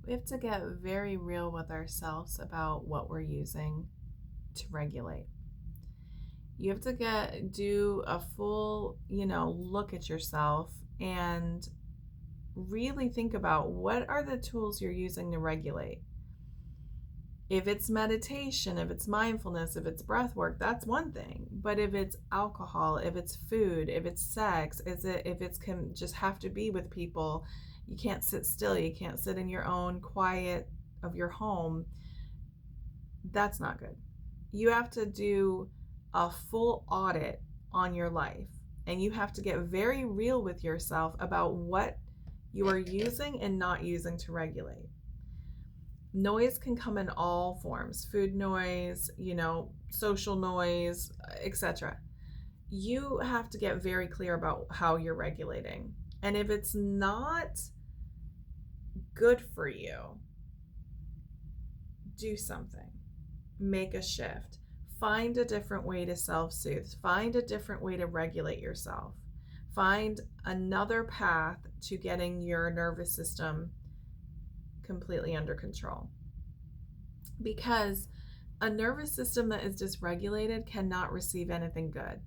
We have to get very real with ourselves about what we're using to regulate. You have to do a full, look at yourself and really think about what are the tools you're using to regulate. If it's meditation, if it's mindfulness, if it's breath work, that's one thing. But if it's alcohol, if it's food, if it's sex, if it's can just have to be with people, you can't sit still, you can't sit in your own quiet of your home, that's not good. You have to do a full audit on your life, and you have to get very real with yourself about what you are using and not using to regulate. Noise can come in all forms: food noise, social noise, etc. You have to get very clear about how you're regulating. And if it's not good for you, do something. Make a shift. Find a different way to self-soothe. Find a different way to regulate yourself. Find another path to getting your nervous system completely under control. Because a nervous system that is dysregulated cannot receive anything good.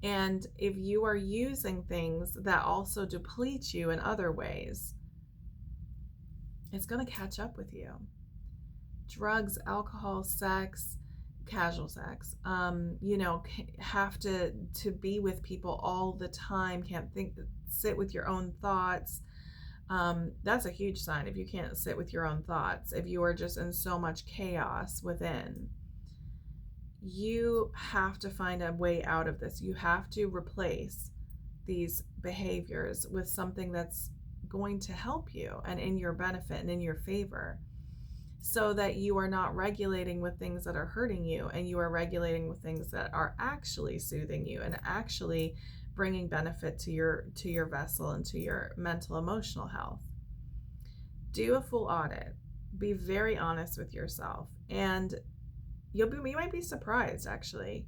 And if you are using things that also deplete you in other ways, it's going to catch up with you. Drugs, alcohol, sex, casual sex, have to be with people all the time, can't sit with your own thoughts. That's a huge sign if you can't sit with your own thoughts, if you are just in so much chaos within. You have to find a way out of this. You have to replace these behaviors with something that's going to help you and in your benefit and in your favor, so that you are not regulating with things that are hurting you, and you are regulating with things that are actually soothing you and actually bringing benefit to your vessel and to your mental emotional health. Do a full audit. Be very honest with yourself, and you might be surprised actually.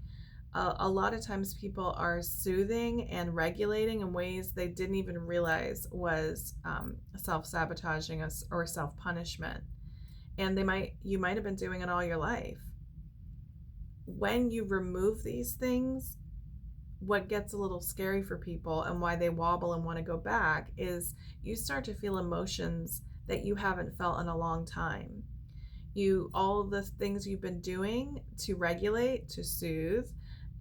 A lot of times people are soothing and regulating in ways they didn't even realize was self-sabotaging or self-punishment. And you might have been doing it all your life. When you remove these things, what gets a little scary for people and why they wobble and want to go back is you start to feel emotions that you haven't felt in a long time. All the things you've been doing to regulate, to soothe,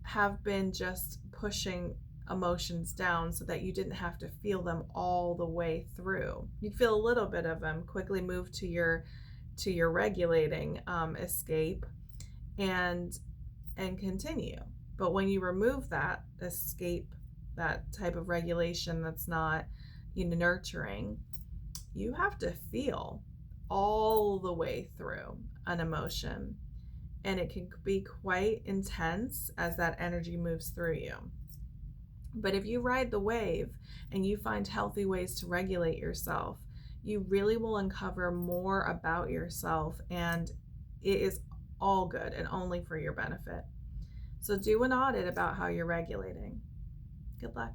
have been just pushing emotions down so that you didn't have to feel them all the way through. You'd feel a little bit of them, quickly move to your regulating escape and continue. But when you remove that escape, that type of regulation that's not nurturing, you have to feel all the way through an emotion, and it can be quite intense as that energy moves through you. But if you ride the wave and you find healthy ways to regulate yourself, you really will uncover more about yourself, and it is all good and only for your benefit. So do an audit about how you're regulating. Good luck.